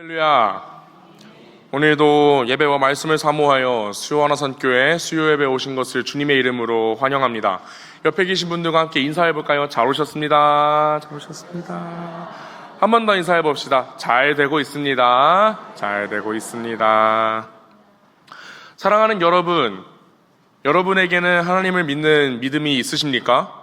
할렐루야. 오늘도 예배와 말씀을 사모하여 수요하나선교회 수요예배 오신 것을 주님의 이름으로 환영합니다. 옆에 계신 분들과 함께 인사해볼까요? 잘 오셨습니다. 잘 오셨습니다. 한 번 더 인사해봅시다. 잘 되고 있습니다. 잘 되고 있습니다. 사랑하는 여러분, 여러분에게는 하나님을 믿는 믿음이 있으십니까?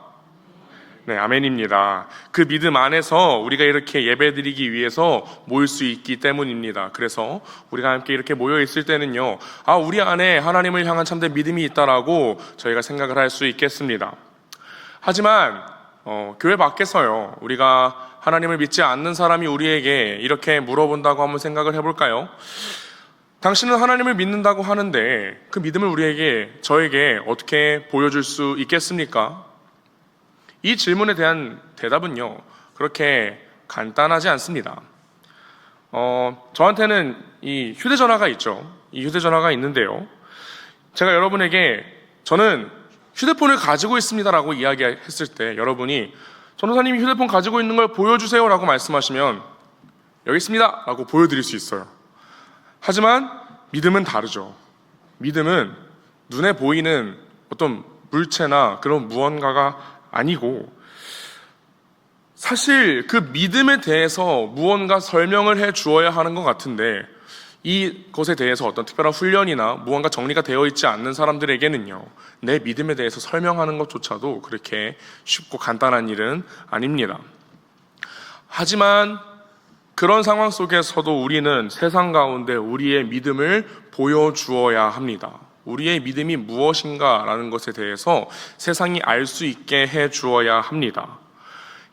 네, 아멘입니다. 그 믿음 안에서 우리가 이렇게 예배드리기 위해서 모일 수 있기 때문입니다. 그래서 우리가 함께 이렇게 모여 있을 때는요, 우리 안에 하나님을 향한 참된 믿음이 있다라고 저희가 생각을 할 수 있겠습니다. 하지만 교회 밖에서요, 우리가 하나님을 믿지 않는 사람이 우리에게 이렇게 물어본다고 한번 생각을 해볼까요? 당신은 하나님을 믿는다고 하는데 그 믿음을 저에게 어떻게 보여줄 수 있겠습니까? 이 질문에 대한 대답은요, 그렇게 간단하지 않습니다. 저한테는 이 휴대전화가 있죠. 이 휴대전화가 있는데요, 제가 여러분에게 저는 휴대폰을 가지고 있습니다라고 이야기했을 때 여러분이 전도사님이 휴대폰 가지고 있는 걸 보여주세요 라고 말씀하시면 여기 있습니다 라고 보여드릴 수 있어요. 하지만 믿음은 다르죠. 믿음은 눈에 보이는 어떤 물체나 그런 무언가가 아니고, 사실 그 믿음에 대해서 무언가 설명을 해 주어야 하는 것 같은데 이것에 대해서 어떤 특별한 훈련이나 무언가 정리가 되어 있지 않는 사람들에게는요, 내 믿음에 대해서 설명하는 것조차도 그렇게 쉽고 간단한 일은 아닙니다. 하지만 그런 상황 속에서도 우리는 세상 가운데 우리의 믿음을 보여주어야 합니다. 우리의 믿음이 무엇인가라는 것에 대해서 세상이 알 수 있게 해 주어야 합니다.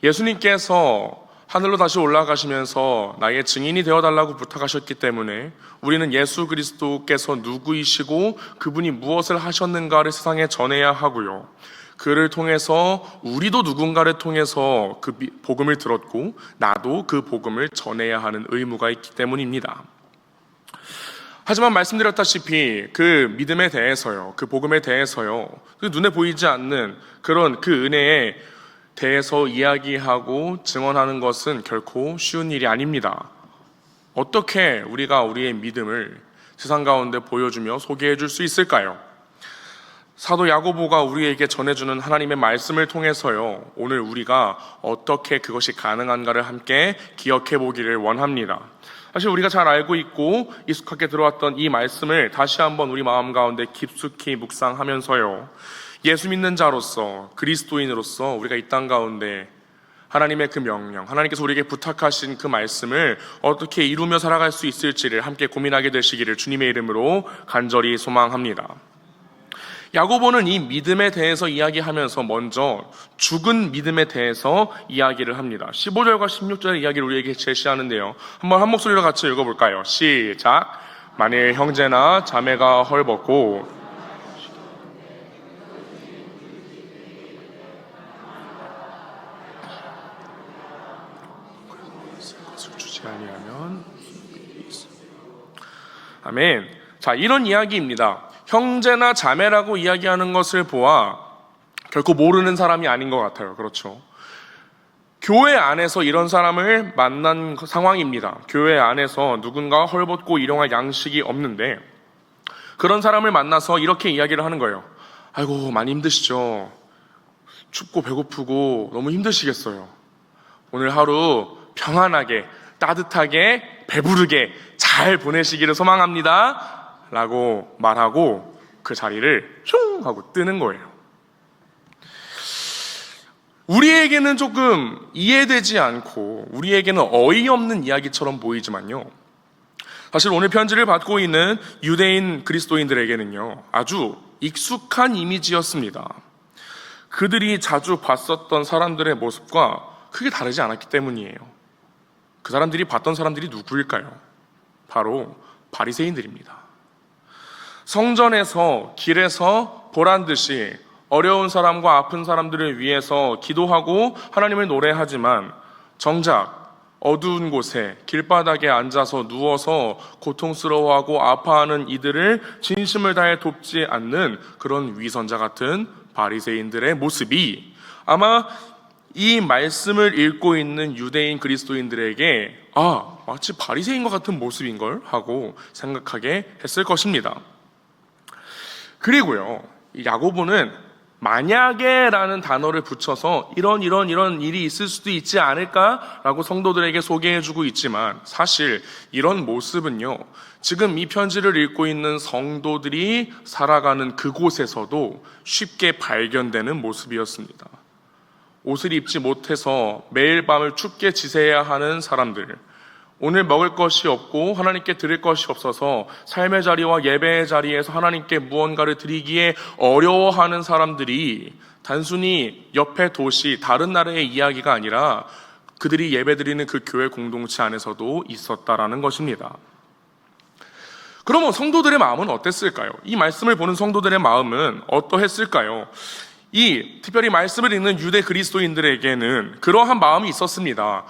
예수님께서 하늘로 다시 올라가시면서 나의 증인이 되어달라고 부탁하셨기 때문에 우리는 예수 그리스도께서 누구이시고 그분이 무엇을 하셨는가를 세상에 전해야 하고요, 그를 통해서 우리도 누군가를 통해서 그 복음을 들었고 나도 그 복음을 전해야 하는 의무가 있기 때문입니다. 하지만 말씀드렸다시피 그 믿음에 대해서요, 그 복음에 대해서요, 그 눈에 보이지 않는 그런 그 은혜에 대해서 이야기하고 증언하는 것은 결코 쉬운 일이 아닙니다. 어떻게 우리가 우리의 믿음을 세상 가운데 보여주며 소개해 줄 수 있을까요? 사도 야고보가 우리에게 전해주는 하나님의 말씀을 통해서요, 오늘 우리가 어떻게 그것이 가능한가를 함께 기억해 보기를 원합니다. 사실 우리가 잘 알고 있고 익숙하게 들어왔던 이 말씀을 다시 한번 우리 마음 가운데 깊숙이 묵상하면서요, 예수 믿는 자로서, 그리스도인으로서 우리가 이 땅 가운데 하나님의 그 명령, 하나님께서 우리에게 부탁하신 그 말씀을 어떻게 이루며 살아갈 수 있을지를 함께 고민하게 되시기를 주님의 이름으로 간절히 소망합니다. 야고보는 이 믿음에 대해서 이야기하면서 먼저 죽은 믿음에 대해서 이야기를 합니다. 15절과 16절의 이야기를 우리에게 제시하는데요, 한번 한 목소리로 같이 읽어볼까요? 시작. 만일 형제나 자매가 헐벗고 것을 주지 아니하면, 아멘. 자, 이런 이야기입니다. 형제나 자매라고 이야기하는 것을 보아 결코 모르는 사람이 아닌 것 같아요. 그렇죠? 교회 안에서 이런 사람을 만난 상황입니다. 교회 안에서 누군가 헐벗고 일용할 양식이 없는데 그런 사람을 만나서 이렇게 이야기를 하는 거예요. 아이고, 많이 힘드시죠? 춥고 배고프고 너무 힘드시겠어요. 오늘 하루 평안하게, 따뜻하게, 배부르게 잘 보내시기를 소망합니다 라고 말하고 그 자리를 슝 하고 뜨는 거예요. 우리에게는 조금 이해되지 않고 우리에게는 어이없는 이야기처럼 보이지만요, 사실 오늘 편지를 받고 있는 유대인 그리스도인들에게는요, 아주 익숙한 이미지였습니다. 그들이 자주 봤었던 사람들의 모습과 크게 다르지 않았기 때문이에요. 그 사람들이 봤던 사람들이 누구일까요? 바로 바리새인들입니다. 성전에서, 길에서 보란듯이 어려운 사람과 아픈 사람들을 위해서 기도하고 하나님을 노래하지만 정작 어두운 곳에 길바닥에 앉아서 누워서 고통스러워하고 아파하는 이들을 진심을 다해 돕지 않는 그런 위선자 같은 바리새인들의 모습이 아마 이 말씀을 읽고 있는 유대인 그리스도인들에게 마치 바리새인과 같은 모습인걸 하고 생각하게 했을 것입니다. 그리고요, 야고보는 만약에 라는 단어를 붙여서 이런 일이 있을 수도 있지 않을까라고 성도들에게 소개해주고 있지만, 사실 이런 모습은요, 지금 이 편지를 읽고 있는 성도들이 살아가는 그곳에서도 쉽게 발견되는 모습이었습니다. 옷을 입지 못해서 매일 밤을 춥게 지새야 하는 사람들, 오늘 먹을 것이 없고 하나님께 드릴 것이 없어서 삶의 자리와 예배의 자리에서 하나님께 무언가를 드리기에 어려워하는 사람들이 단순히 옆의 도시, 다른 나라의 이야기가 아니라 그들이 예배드리는 그 교회 공동체 안에서도 있었다라는 것입니다. 그러면 성도들의 마음은 어땠을까요? 이 말씀을 보는 성도들의 마음은 어떠했을까요? 특별히 말씀을 읽는 유대 그리스도인들에게는 그러한 마음이 있었습니다.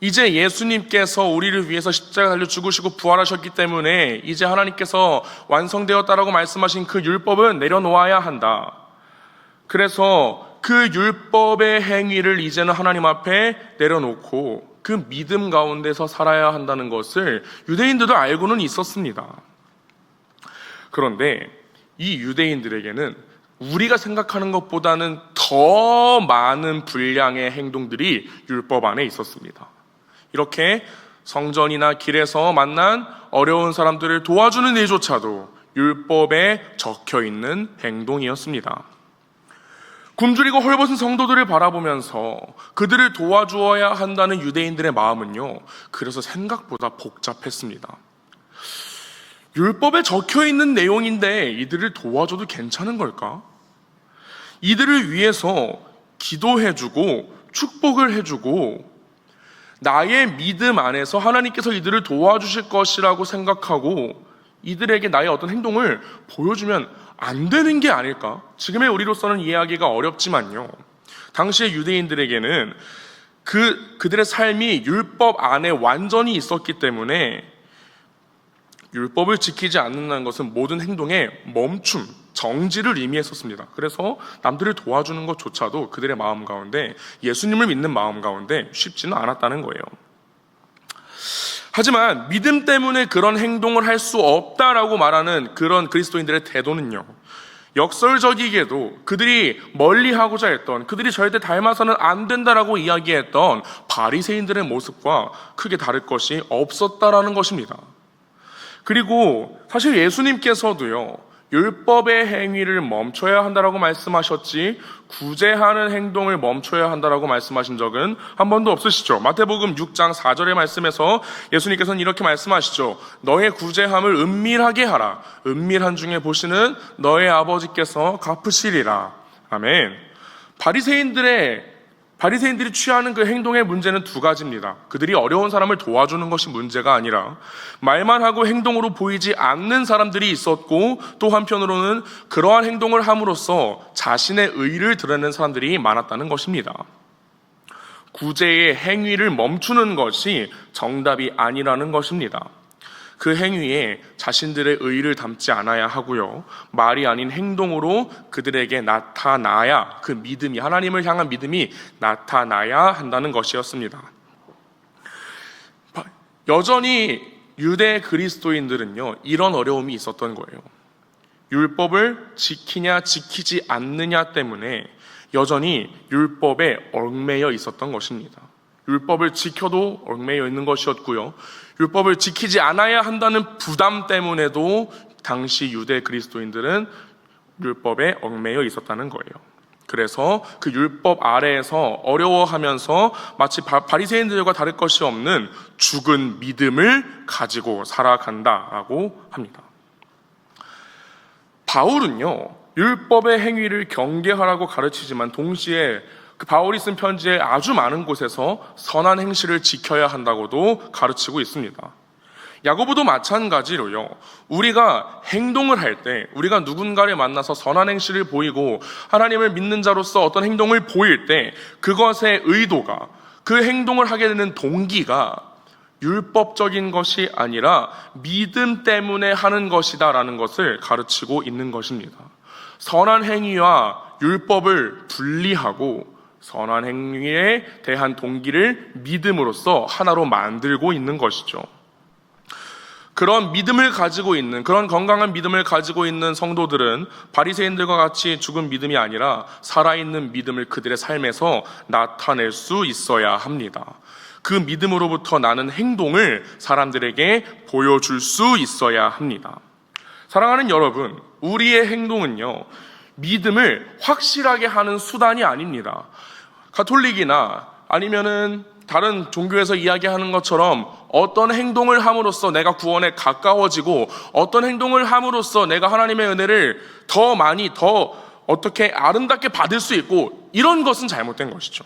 이제 예수님께서 우리를 위해서 십자가 달려 죽으시고 부활하셨기 때문에 이제 하나님께서 완성되었다라고 말씀하신 그 율법은 내려놓아야 한다. 그래서 그 율법의 행위를 이제는 하나님 앞에 내려놓고 그 믿음 가운데서 살아야 한다는 것을 유대인들도 알고는 있었습니다. 그런데 이 유대인들에게는 우리가 생각하는 것보다는 더 많은 분량의 행동들이 율법 안에 있었습니다. 이렇게 성전이나 길에서 만난 어려운 사람들을 도와주는 일조차도 율법에 적혀있는 행동이었습니다. 굶주리고 헐벗은 성도들을 바라보면서 그들을 도와주어야 한다는 유대인들의 마음은요, 그래서 생각보다 복잡했습니다. 율법에 적혀있는 내용인데 이들을 도와줘도 괜찮은 걸까? 이들을 위해서 기도해주고 축복을 해주고 나의 믿음 안에서 하나님께서 이들을 도와주실 것이라고 생각하고 이들에게 나의 어떤 행동을 보여주면 안 되는 게 아닐까? 지금의 우리로서는 이해하기가 어렵지만요, 당시의 유대인들에게는 그들의 삶이 율법 안에 완전히 있었기 때문에 율법을 지키지 않는다는 것은 모든 행동의 멈춤, 정지를 의미했었습니다. 그래서 남들을 도와주는 것조차도 그들의 마음 가운데, 예수님을 믿는 마음 가운데 쉽지는 않았다는 거예요. 하지만 믿음 때문에 그런 행동을 할 수 없다라고 말하는 그런 그리스도인들의 태도는요, 역설적이게도 그들이 멀리하고자 했던, 그들이 절대 닮아서는 안 된다라고 이야기했던 바리새인들의 모습과 크게 다를 것이 없었다라는 것입니다. 그리고 사실 예수님께서도요, 율법의 행위를 멈춰야 한다라고 말씀하셨지 구제하는 행동을 멈춰야 한다라고 말씀하신 적은 한 번도 없으시죠. 마태복음 6장 4절의 말씀에서 예수님께서는 이렇게 말씀하시죠. 너의 구제함을 은밀하게 하라. 은밀한 중에 보시는 너의 아버지께서 갚으시리라. 아멘. 바리새인들이 취하는 그 행동의 문제는 두 가지입니다. 그들이 어려운 사람을 도와주는 것이 문제가 아니라 말만 하고 행동으로 보이지 않는 사람들이 있었고, 또 한편으로는 그러한 행동을 함으로써 자신의 의를 드러내는 사람들이 많았다는 것입니다. 구제의 행위를 멈추는 것이 정답이 아니라는 것입니다. 그 행위에 자신들의 의의를 담지 않아야 하고요, 말이 아닌 행동으로 그들에게 나타나야, 그 믿음이, 하나님을 향한 믿음이 나타나야 한다는 것이었습니다. 여전히 유대 그리스도인들은요, 이런 어려움이 있었던 거예요. 율법을 지키냐 지키지 않느냐 때문에 여전히 율법에 얽매여 있었던 것입니다. 율법을 지켜도 얽매여 있는 것이었고요, 율법을 지키지 않아야 한다는 부담 때문에도 당시 유대 그리스도인들은 율법에 얽매여 있었다는 거예요. 그래서 그 율법 아래에서 어려워하면서 마치 바리새인들과 다를 것이 없는 죽은 믿음을 가지고 살아간다라고 합니다. 바울은요, 율법의 행위를 경계하라고 가르치지만 동시에 그 바울이 쓴 편지에 아주 많은 곳에서 선한 행실을 지켜야 한다고도 가르치고 있습니다. 야고보도 마찬가지로요, 우리가 행동을 할 때, 우리가 누군가를 만나서 선한 행실을 보이고 하나님을 믿는 자로서 어떤 행동을 보일 때 그것의 의도가, 그 행동을 하게 되는 동기가 율법적인 것이 아니라 믿음 때문에 하는 것이다 라는 것을 가르치고 있는 것입니다. 선한 행위와 율법을 분리하고 선한 행위에 대한 동기를 믿음으로써 하나로 만들고 있는 것이죠. 그런 믿음을 가지고 있는, 그런 건강한 믿음을 가지고 있는 성도들은 바리새인들과 같이 죽은 믿음이 아니라 살아있는 믿음을 그들의 삶에서 나타낼 수 있어야 합니다. 그 믿음으로부터 나는 행동을 사람들에게 보여줄 수 있어야 합니다. 사랑하는 여러분, 우리의 행동은요, 믿음을 확실하게 하는 수단이 아닙니다. 가톨릭이나 아니면은 다른 종교에서 이야기하는 것처럼 어떤 행동을 함으로써 내가 구원에 가까워지고 어떤 행동을 함으로써 내가 하나님의 은혜를 더 많이 더 어떻게 아름답게 받을 수 있고, 이런 것은 잘못된 것이죠.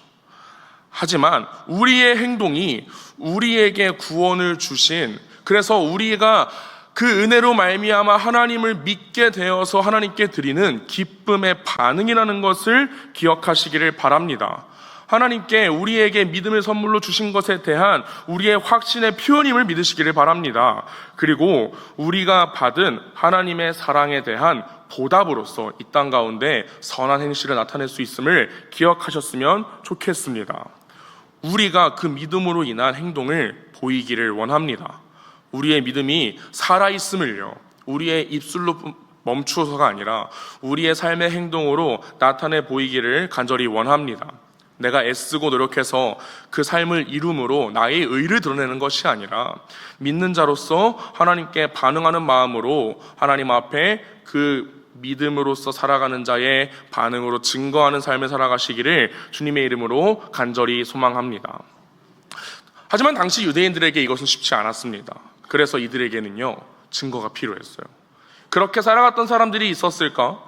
하지만 우리의 행동이 우리에게 구원을 주신, 그래서 우리가 그 은혜로 말미암아 하나님을 믿게 되어서 하나님께 드리는 기쁨의 반응이라는 것을 기억하시기를 바랍니다. 하나님께 우리에게 믿음을 선물로 주신 것에 대한 우리의 확신의 표현임을 믿으시기를 바랍니다. 그리고 우리가 받은 하나님의 사랑에 대한 보답으로서 이 땅 가운데 선한 행실을 나타낼 수 있음을 기억하셨으면 좋겠습니다. 우리가 그 믿음으로 인한 행동을 보이기를 원합니다. 우리의 믿음이 살아있음을요, 우리의 입술로 멈추어서가 아니라 우리의 삶의 행동으로 나타내 보이기를 간절히 원합니다. 내가 애쓰고 노력해서 그 삶을 이룸으로 나의 의를 드러내는 것이 아니라 믿는 자로서 하나님께 반응하는 마음으로 하나님 앞에 그 믿음으로써 살아가는 자의 반응으로 증거하는 삶을 살아가시기를 주님의 이름으로 간절히 소망합니다. 하지만 당시 유대인들에게 이것은 쉽지 않았습니다. 그래서 이들에게는요, 증거가 필요했어요. 그렇게 살아갔던 사람들이 있었을까?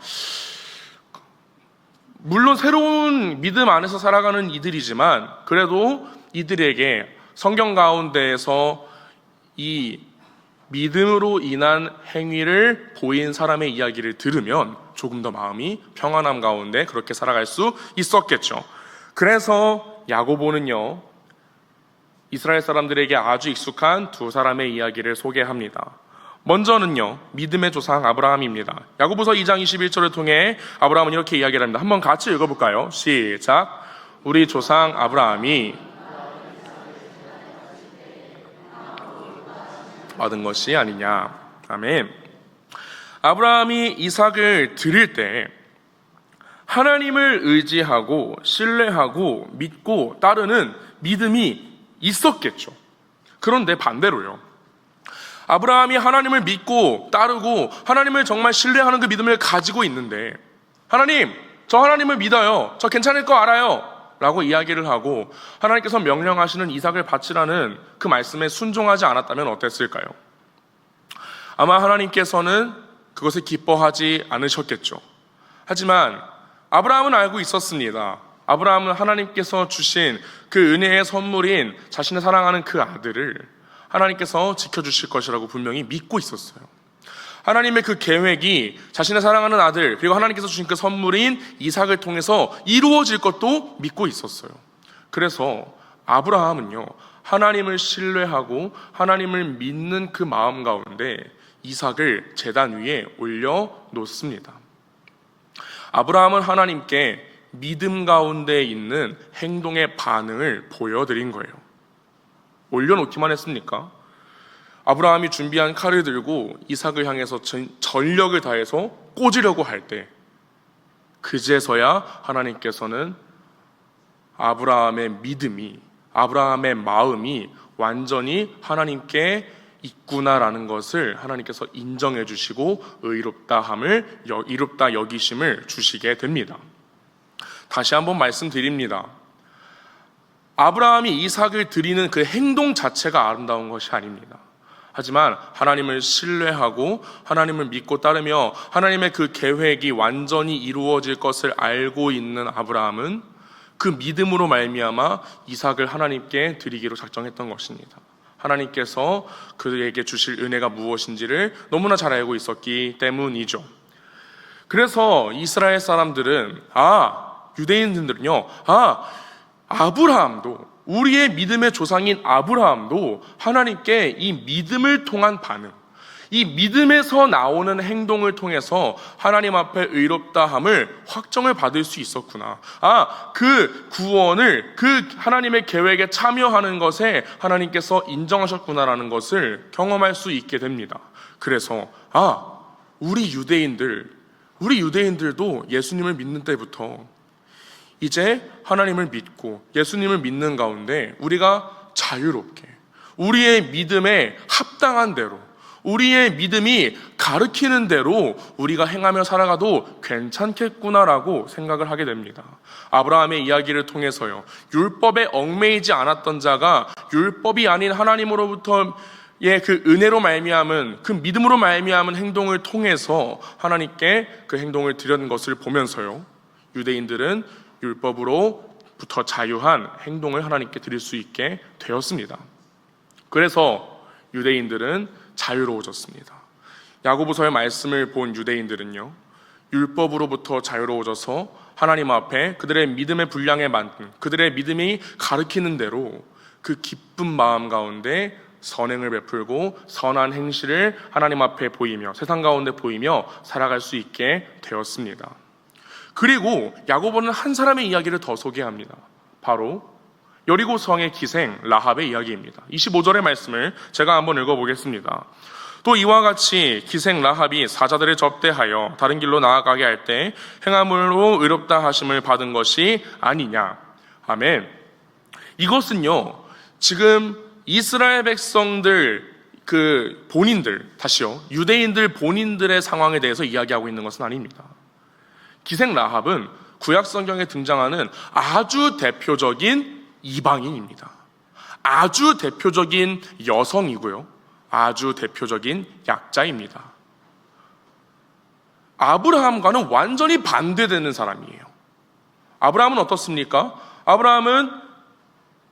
물론 새로운 믿음 안에서 살아가는 이들이지만 그래도 이들에게 성경 가운데에서 이 믿음으로 인한 행위를 보인 사람의 이야기를 들으면 조금 더 마음이 평안함 가운데 그렇게 살아갈 수 있었겠죠. 그래서 야고보는요, 이스라엘 사람들에게 아주 익숙한 두 사람의 이야기를 소개합니다. 먼저는요, 믿음의 조상 아브라함입니다. 야고보서 2장 21절을 통해 아브라함은 이렇게 이야기를 합니다. 한번 같이 읽어볼까요? 시작. 우리 조상 아브라함이 받은 것이 아니냐. 아멘. 아브라함이 이삭을 드릴 때 하나님을 의지하고 신뢰하고 믿고 따르는 믿음이 있었겠죠. 그런데 반대로요, 아브라함이 하나님을 믿고 따르고 하나님을 정말 신뢰하는 그 믿음을 가지고 있는데, 하나님, 저 하나님을 믿어요, 저 괜찮을 거 알아요 라고 이야기를 하고 하나님께서 명령하시는 이삭을 바치라는 그 말씀에 순종하지 않았다면 어땠을까요? 아마 하나님께서는 그것을 기뻐하지 않으셨겠죠. 하지만 아브라함은 알고 있었습니다. 아브라함은 하나님께서 주신 그 은혜의 선물인 자신의 사랑하는 그 아들을 하나님께서 지켜주실 것이라고 분명히 믿고 있었어요. 하나님의 그 계획이 자신의 사랑하는 아들, 그리고 하나님께서 주신 그 선물인 이삭을 통해서 이루어질 것도 믿고 있었어요. 그래서 아브라함은요, 하나님을 신뢰하고 하나님을 믿는 그 마음 가운데 이삭을 제단 위에 올려놓습니다. 아브라함은 하나님께 믿음 가운데 있는 행동의 반응을 보여드린 거예요. 올려놓기만 했습니까? 아브라함이 준비한 칼을 들고 이삭을 향해서 전력을 다해서 꽂으려고 할 때, 그제서야 하나님께서는 아브라함의 믿음이, 아브라함의 마음이 완전히 하나님께 있구나라는 것을 하나님께서 인정해 주시고 의롭다 여기심을 주시게 됩니다. 다시 한번 말씀드립니다. 아브라함이 이삭을 드리는 그 행동 자체가 아름다운 것이 아닙니다. 하지만 하나님을 신뢰하고 하나님을 믿고 따르며 하나님의 그 계획이 완전히 이루어질 것을 알고 있는 아브라함은 그 믿음으로 말미암아 이삭을 하나님께 드리기로 작정했던 것입니다. 하나님께서 그에게 주실 은혜가 무엇인지를 너무나 잘 알고 있었기 때문이죠. 그래서 이스라엘 사람들은, 유대인들은요, 아브라함도, 우리의 믿음의 조상인 아브라함도 하나님께 이 믿음을 통한 반응, 이 믿음에서 나오는 행동을 통해서 하나님 앞에 의롭다함을 확정을 받을 수 있었구나. 그 구원을, 그 하나님의 계획에 참여하는 것에 하나님께서 인정하셨구나라는 것을 경험할 수 있게 됩니다. 그래서 우리 유대인들도 예수님을 믿는 때부터 이제 하나님을 믿고 예수님을 믿는 가운데 우리가 자유롭게 우리의 믿음에 합당한 대로, 우리의 믿음이 가르치는 대로 우리가 행하며 살아가도 괜찮겠구나라고 생각을 하게 됩니다. 아브라함의 이야기를 통해서요, 율법에 얽매이지 않았던 자가 율법이 아닌 하나님으로부터 그 은혜로 말미암은, 그 믿음으로 말미암은 행동을 통해서 하나님께 그 행동을 드린 것을 보면서요, 유대인들은 율법으로부터 자유한 행동을 하나님께 드릴 수 있게 되었습니다. 그래서 유대인들은 자유로워졌습니다. 야고보서의 말씀을 본 유대인들은요, 율법으로부터 자유로워져서 하나님 앞에 그들의 믿음의 분량에 맞는, 그들의 믿음이 가르치는 대로 그 기쁜 마음 가운데 선행을 베풀고 선한 행실을 하나님 앞에 보이며 세상 가운데 보이며 살아갈 수 있게 되었습니다. 그리고 야고보는 한 사람의 이야기를 더 소개합니다. 바로 여리고 성의 기생 라합의 이야기입니다. 25절의 말씀을 제가 한번 읽어보겠습니다. 또 이와 같이 기생 라합이 사자들을 접대하여 다른 길로 나아가게 할 때 행함으로 의롭다 하심을 받은 것이 아니냐. 아멘. 이것은요, 지금 이스라엘 백성들 유대인들 본인들의 상황에 대해서 이야기하고 있는 것은 아닙니다. 기생 라합은 구약 성경에 등장하는 아주 대표적인 이방인입니다. 아주 대표적인 여성이고요, 아주 대표적인 약자입니다. 아브라함과는 완전히 반대되는 사람이에요. 아브라함은 어떻습니까? 아브라함은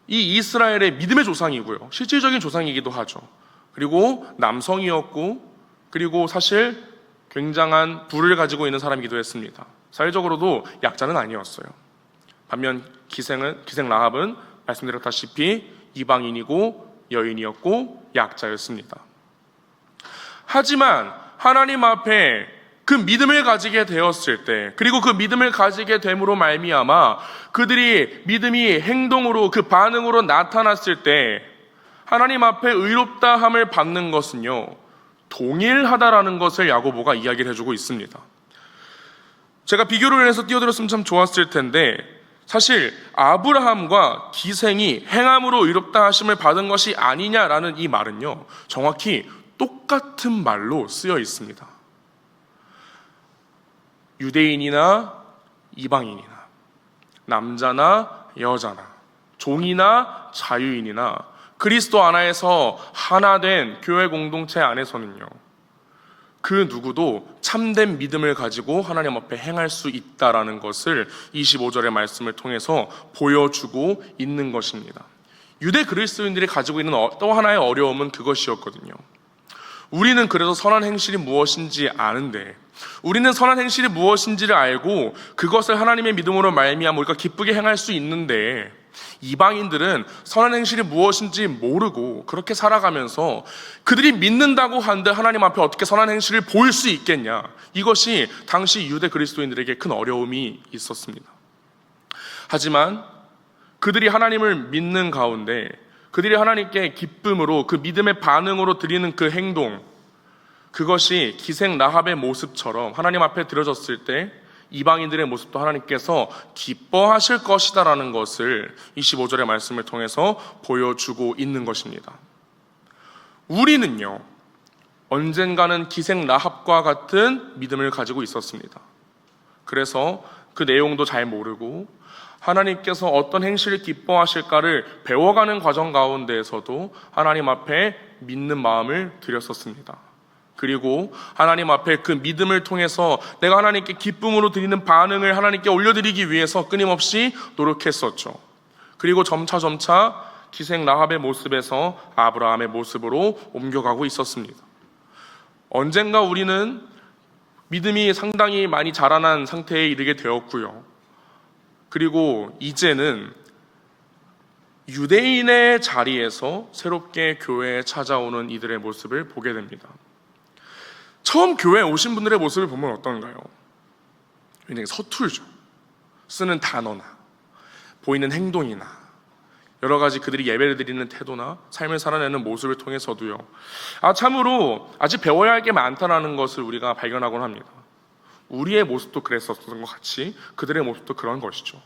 이 이스라엘의 믿음의 조상이고요, 실질적인 조상이기도 하죠. 그리고 남성이었고, 그리고 사실 굉장한 부를 가지고 있는 사람이기도 했습니다. 사회적으로도 약자는 아니었어요. 반면 기생 라합은 말씀드렸다시피 이방인이고 여인이었고 약자였습니다. 하지만 하나님 앞에 그 믿음을 가지게 되었을 때, 그리고 그 믿음을 가지게 됨으로 말미암아 그들이 믿음이 행동으로, 그 반응으로 나타났을 때 하나님 앞에 의롭다함을 받는 것은요, 동일하다라는 것을 야고보가 이야기를 해주고 있습니다. 제가 비교를 해서 띄워드렸으면 참 좋았을 텐데, 사실 아브라함과 기생이 행함으로 의롭다 하심을 받은 것이 아니냐라는 이 말은요, 정확히 똑같은 말로 쓰여 있습니다. 유대인이나 이방인이나, 남자나 여자나, 종이나 자유인이나 그리스도 안에서 하나 된 교회 공동체 안에서는요, 그 누구도 참된 믿음을 가지고 하나님 앞에 행할 수 있다라는 것을 25절의 말씀을 통해서 보여주고 있는 것입니다. 유대 그리스도인들이 가지고 있는 또 하나의 어려움은 그것이었거든요. 우리는 그래서 선한 행실이 무엇인지 아는데, 우리는 선한 행실이 무엇인지를 알고 그것을 하나님의 믿음으로 말미암아 우리가 기쁘게 행할 수 있는데, 이방인들은 선한 행실이 무엇인지 모르고 그렇게 살아가면서 그들이 믿는다고 한들 하나님 앞에 어떻게 선한 행실을 보일 수 있겠냐, 이것이 당시 유대 그리스도인들에게 큰 어려움이 있었습니다. 하지만 그들이 하나님을 믿는 가운데, 그들이 하나님께 기쁨으로, 그 믿음의 반응으로 드리는 그 행동, 그것이 기생 라합의 모습처럼 하나님 앞에 드려졌을 때 이방인들의 모습도 하나님께서 기뻐하실 것이다라는 것을 25절의 말씀을 통해서 보여주고 있는 것입니다. 우리는요, 언젠가는 기생 라합과 같은 믿음을 가지고 있었습니다. 그래서 그 내용도 잘 모르고 하나님께서 어떤 행실을 기뻐하실까를 배워가는 과정 가운데에서도 하나님 앞에 믿는 마음을 드렸었습니다. 그리고 하나님 앞에 그 믿음을 통해서 내가 하나님께 기쁨으로 드리는 반응을 하나님께 올려드리기 위해서 끊임없이 노력했었죠. 그리고 점차 기생 라합의 모습에서 아브라함의 모습으로 옮겨가고 있었습니다. 언젠가 우리는 믿음이 상당히 많이 자라난 상태에 이르게 되었고요. 그리고 이제는 유대인의 자리에서 새롭게 교회에 찾아오는 이들의 모습을 보게 됩니다. 처음 교회에 오신 분들의 모습을 보면 어떤가요? 굉장히 서툴죠. 쓰는 단어나 보이는 행동이나 여러 가지 그들이 예배를 드리는 태도나 삶을 살아내는 모습을 통해서도요, 참으로 아직 배워야 할 게 많다는 것을 우리가 발견하곤 합니다. 우리의 모습도 그랬었던 것 같이 그들의 모습도 그런 것이죠.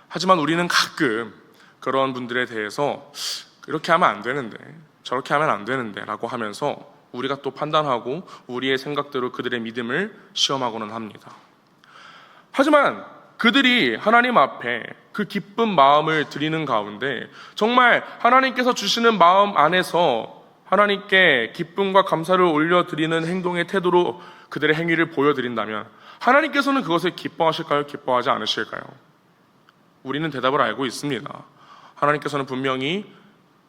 하지만 우리는 가끔 그런 분들에 대해서 이렇게 하면 안 되는데, 저렇게 하면 안 되는데 라고 하면서 우리가 또 판단하고 우리의 생각대로 그들의 믿음을 시험하고는 합니다. 하지만 그들이 하나님 앞에 그 기쁜 마음을 드리는 가운데 정말 하나님께서 주시는 마음 안에서 하나님께 기쁨과 감사를 올려드리는 행동의 태도로 그들의 행위를 보여드린다면 하나님께서는 그것을 기뻐하실까요? 기뻐하지 않으실까요? 우리는 대답을 알고 있습니다. 하나님께서는 분명히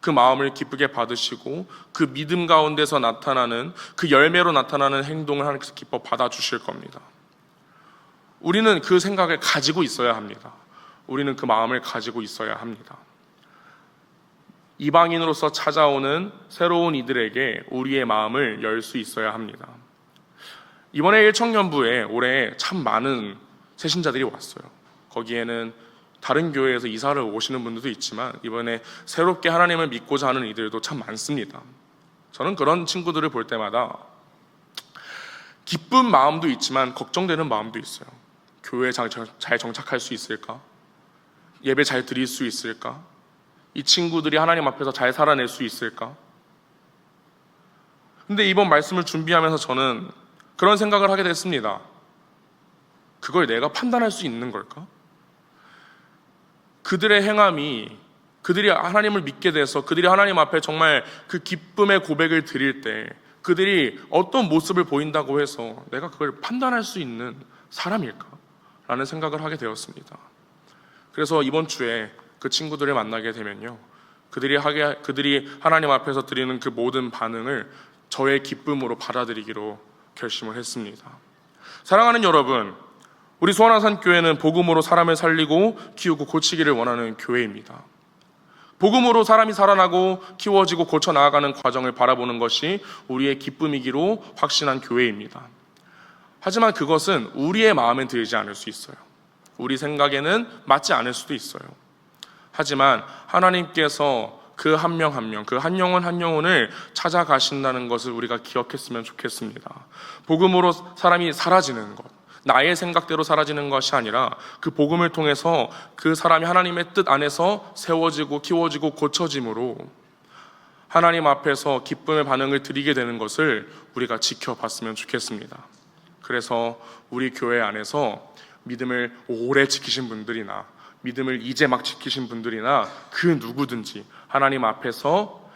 그 마음을 기쁘게 받으시고 그 믿음 가운데서 나타나는 그 열매로 나타나는 행동을 하나님께서 기뻐 받아주실 겁니다. 우리는 그 생각을 가지고 있어야 합니다. 우리는 그 마음을 가지고 있어야 합니다. 이방인으로서 찾아오는 새로운 이들에게 우리의 마음을 열 수 있어야 합니다. 이번에 일청년부에 올해 참 많은 새신자들이 왔어요. 거기에는 다른 교회에서 이사를 오시는 분들도 있지만 이번에 새롭게 하나님을 믿고자 하는 이들도 참 많습니다. 저는 그런 친구들을 볼 때마다 기쁜 마음도 있지만 걱정되는 마음도 있어요. 교회에 잘 정착할 수 있을까? 예배 잘 드릴 수 있을까? 이 친구들이 하나님 앞에서 잘 살아낼 수 있을까? 근데 이번 말씀을 준비하면서 저는 그런 생각을 하게 됐습니다. 그걸 내가 판단할 수 있는 걸까? 그들의 행함이, 그들이 하나님을 믿게 돼서 그들이 하나님 앞에 정말 그 기쁨의 고백을 드릴 때 그들이 어떤 모습을 보인다고 해서 내가 그걸 판단할 수 있는 사람일까? 라는 생각을 하게 되었습니다. 그래서 이번 주에 그 친구들을 만나게 되면요, 그들이 하나님 앞에서 드리는 그 모든 반응을 저의 기쁨으로 받아들이기로 결심을 했습니다. 사랑하는 여러분, 우리 수원항산교회는 복음으로 사람을 살리고 키우고 고치기를 원하는 교회입니다. 복음으로 사람이 살아나고 키워지고 고쳐 나아가는 과정을 바라보는 것이 우리의 기쁨이기로 확신한 교회입니다. 하지만 그것은 우리의 마음에 들지 않을 수 있어요. 우리 생각에는 맞지 않을 수도 있어요. 하지만 하나님께서 그 한 명 한 명, 그 한 영혼 한 영혼을 찾아가신다는 것을 우리가 기억했으면 좋겠습니다. 복음으로 사람이 사라지는 것, 나의 생각대로 사라지는 것이 아니라 그 복음을 통해서 그 사람이 하나님의 뜻 안에서 세워지고 키워지고 고쳐짐으로 하나님 앞에서 기쁨의 반응을 드리게 되는 것을 우리가 지켜봤으면 좋겠습니다. 그래서 우리 교회 안에서 믿음을 오래 지키신 분들이나 믿음을 이제 막 지키신 분들이나 그 누구든지 하나님 앞에서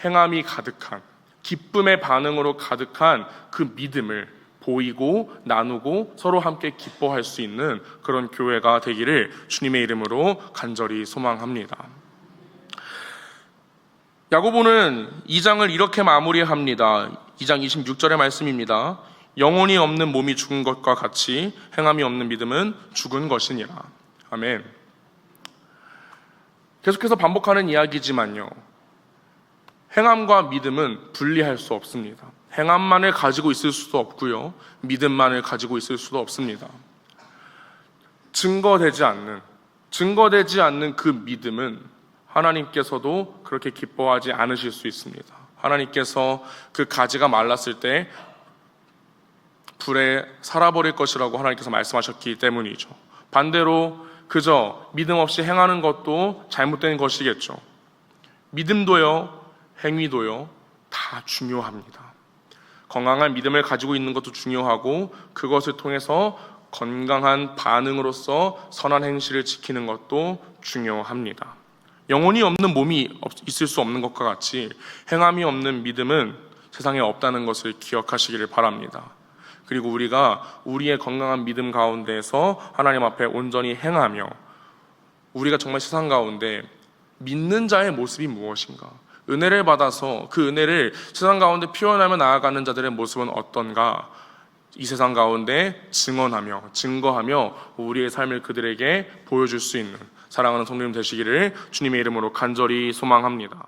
행함이 가득한, 기쁨의 반응으로 가득한 그 믿음을 보이고 나누고 서로 함께 기뻐할 수 있는 그런 교회가 되기를 주님의 이름으로 간절히 소망합니다. 야고보는 2장을 이렇게 마무리합니다. 2장 26절의 말씀입니다. 영혼이 없는 몸이 죽은 것과 같이 행함이 없는 믿음은 죽은 것이니라. 아멘. 계속해서 반복하는 이야기지만요, 행함과 믿음은 분리할 수 없습니다. 행함만을 가지고 있을 수도 없고요, 믿음만을 가지고 있을 수도 없습니다. 증거되지 않는 그 믿음은 하나님께서도 그렇게 기뻐하지 않으실 수 있습니다. 하나님께서 그 가지가 말랐을 때 불에 살아버릴 것이라고 하나님께서 말씀하셨기 때문이죠. 반대로 그저 믿음 없이 행하는 것도 잘못된 것이겠죠. 믿음도요, 행위도요, 다 중요합니다. 건강한 믿음을 가지고 있는 것도 중요하고 그것을 통해서 건강한 반응으로서 선한 행실을 지키는 것도 중요합니다. 영혼이 없는 몸이 있을 수 없는 것과 같이 행함이 없는 믿음은 세상에 없다는 것을 기억하시기를 바랍니다. 그리고 우리가 우리의 건강한 믿음 가운데에서 하나님 앞에 온전히 행하며 우리가 정말 세상 가운데 믿는 자의 모습이 무엇인가, 은혜를 받아서 그 은혜를 세상 가운데 표현하며 나아가는 자들의 모습은 어떤가, 이 세상 가운데 증거하며 우리의 삶을 그들에게 보여줄 수 있는 사랑하는 성도님 되시기를 주님의 이름으로 간절히 소망합니다.